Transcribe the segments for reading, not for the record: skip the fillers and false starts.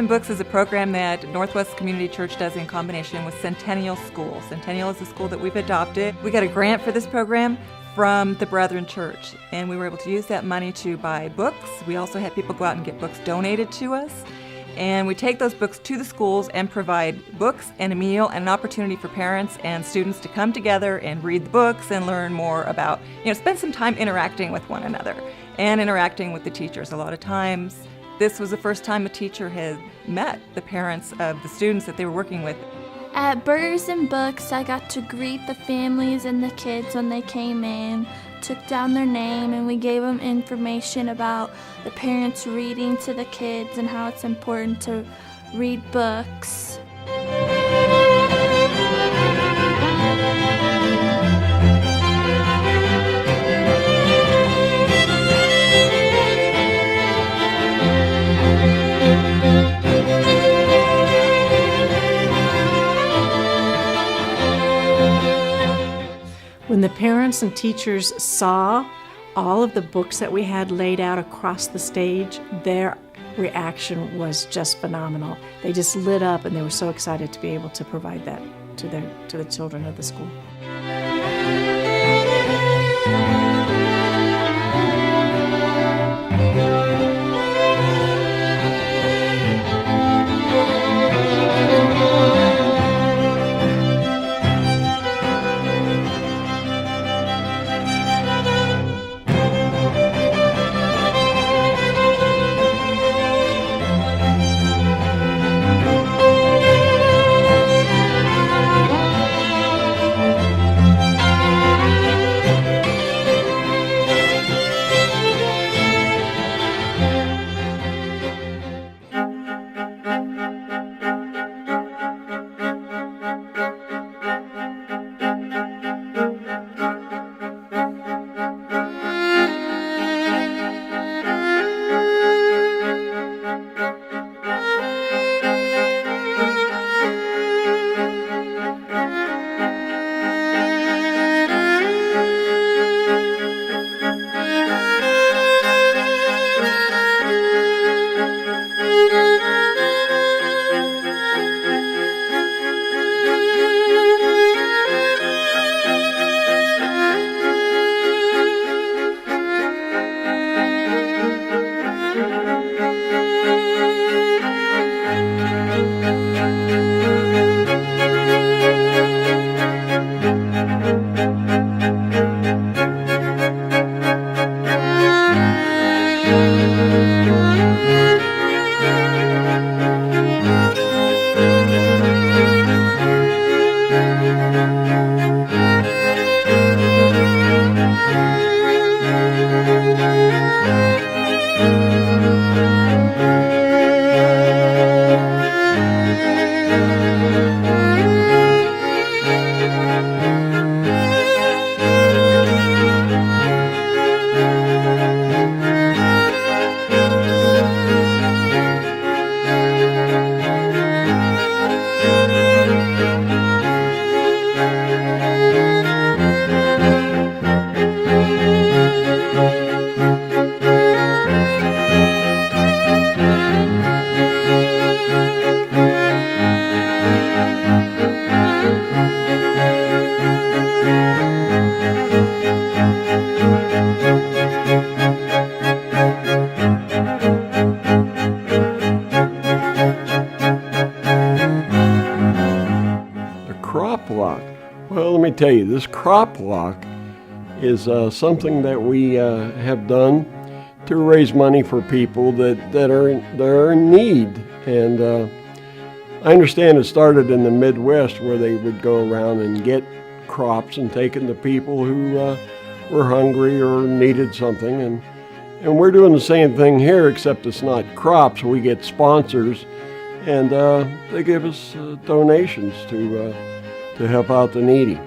and Books is a program that Northwest Community Church does in combination with Centennial School. Centennial is a school that we've adopted. We got a grant for this program from the Brethren Church, and we were able to use that money to buy books. We also had people go out and get books donated to us. And we take those books to the schools and provide books and a meal and an opportunity for parents and students to come together and read the books and learn more about, spend some time interacting with one another and interacting with the teachers. A lot of times, this was the first time a teacher had met the parents of the students that they were working with. At Burgers and Books, I got to greet the families and the kids when they came in, took down their name, and we gave them information about the parents reading to the kids and how it's important to read books. When the parents and teachers saw all of the books that we had laid out across the stage, their reaction was just phenomenal. They just lit up and they were so excited to be able to provide that to the children of the school. Well, let me tell you, this crop walk is something that we have done to raise money for people that are in need. And I understand it started in the Midwest where they would go around and get crops and take them to people who were hungry or needed something. And we're doing the same thing here, except it's not crops. We get sponsors, and they give us donations to help out the needy.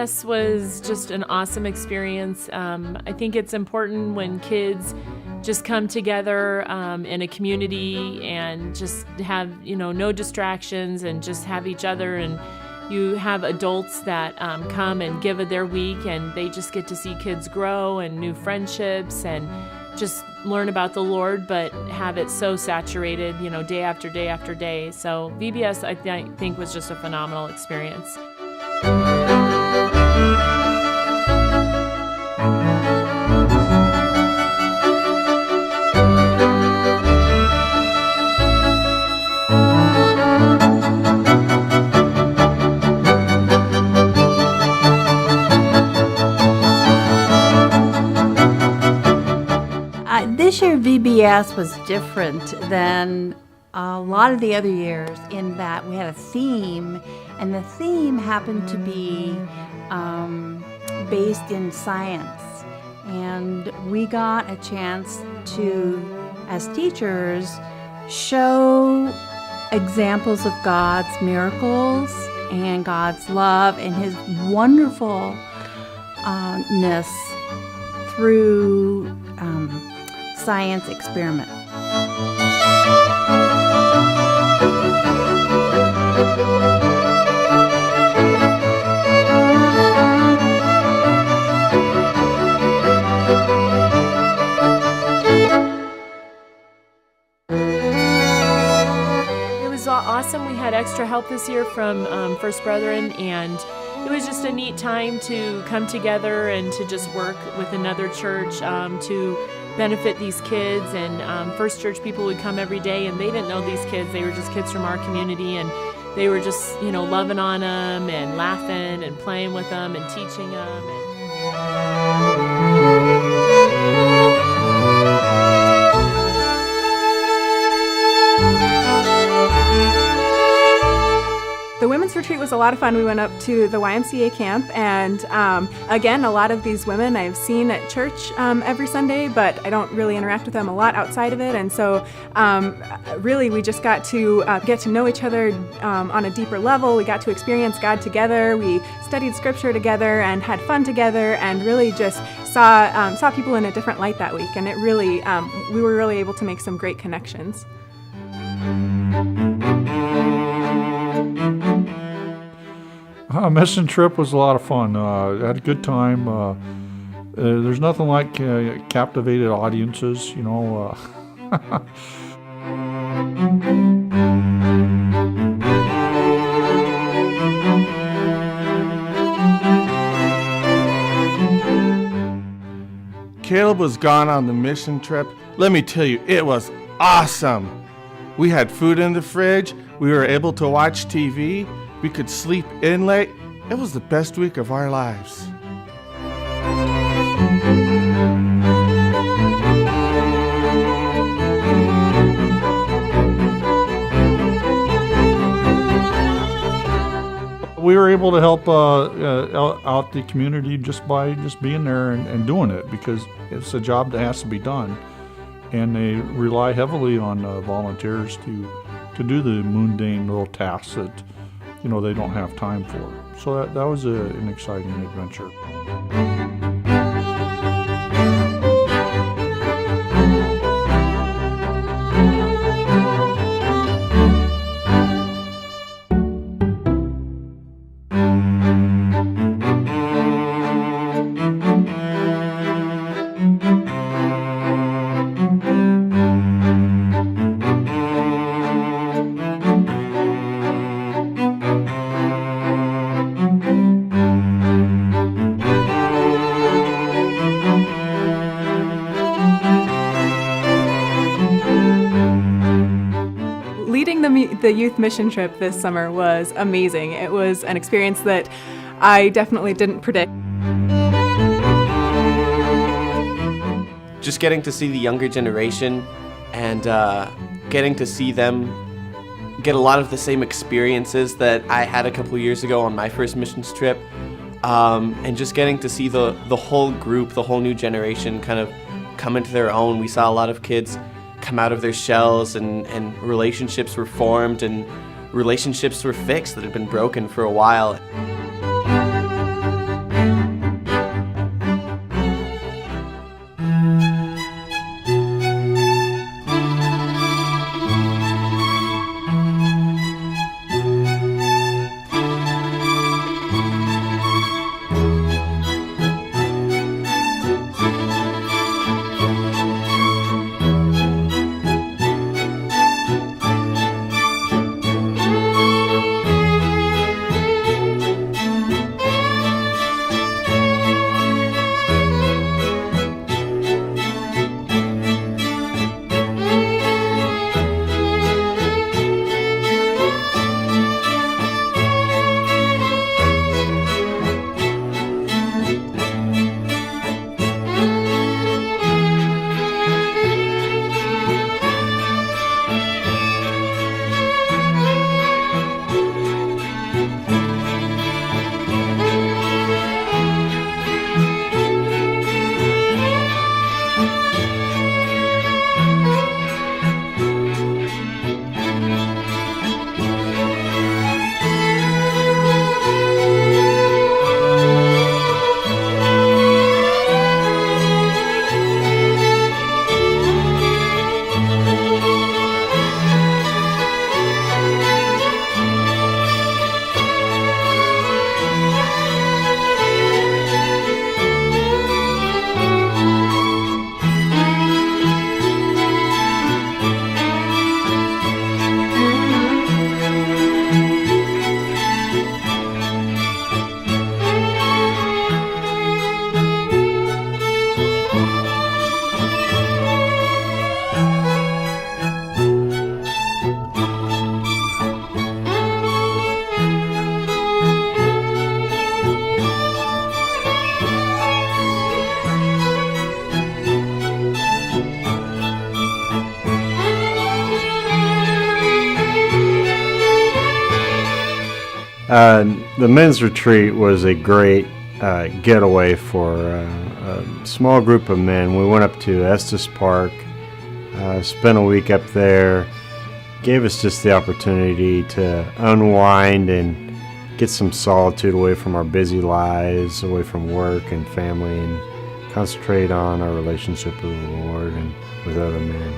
VBS was just an awesome experience. I think it's important when kids just come together in a community and just have, no distractions and just have each other, and you have adults that come and give of their week, and they just get to see kids grow and new friendships and just learn about the Lord, but have it so saturated, day after day after day. So VBS, I think, was just a phenomenal experience. This year VBS was different than a lot of the other years in that we had a theme, and the theme happened to be based in science. And we got a chance to, as teachers, show examples of God's miracles and God's love and His wonderfulness through science experiment. It was awesome. We had extra help this year from First Brethren, and it was just a neat time to come together and to just work with another church to benefit these kids. And First Church people would come every day, and they didn't know these kids. They were just kids from our community, and they were just, loving on them and laughing and playing with them and teaching them. The women's retreat was a lot of fun. We went up to the YMCA camp, and again, a lot of these women I've seen at church every Sunday, but I don't really interact with them a lot outside of it. And so really we just got to get to know each other on a deeper level. We got to experience God together. We studied scripture together and had fun together, and really just saw people in a different light that week. And it really, we were really able to make some great connections. Mission trip was a lot of fun. I had a good time. There's nothing like captivated audiences, Caleb was gone on the mission trip. Let me tell you, it was awesome. We had food in the fridge. We were able to watch TV. We could sleep in late. It was the best week of our lives. We were able to help out the community just by being there and doing it, because it's a job that has to be done, and they rely heavily on volunteers to do the mundane little tasks that they don't have time for. So that was an exciting adventure. The youth mission trip this summer was amazing. It was an experience that I definitely didn't predict. Just getting to see the younger generation and getting to see them get a lot of the same experiences that I had a couple years ago on my first missions trip, and just getting to see the whole group, the whole new generation kind of come into their own. We saw a lot of kids come out of their shells, and relationships were formed, and relationships were fixed that had been broken for a while. The men's retreat was a great getaway for a small group of men. We went up to Estes Park, spent a week up there, gave us just the opportunity to unwind and get some solitude away from our busy lives, away from work and family, and concentrate on our relationship with the Lord and with other men.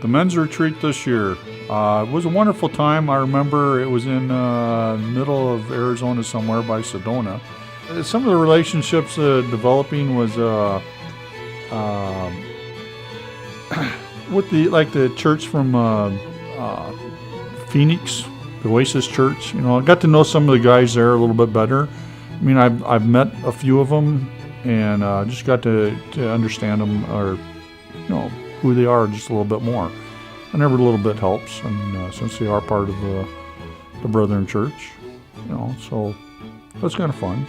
The men's retreat this year was a wonderful time. I remember it was in the middle of Arizona somewhere by Sedona. Some of the relationships developing was with the church from Phoenix, the Oasis Church. I got to know some of the guys there a little bit better. I mean, I've met a few of them and just got to understand them, or who they are just a little bit more. And every little bit helps, and since they are part of the Brethren Church, so that's kind of fun.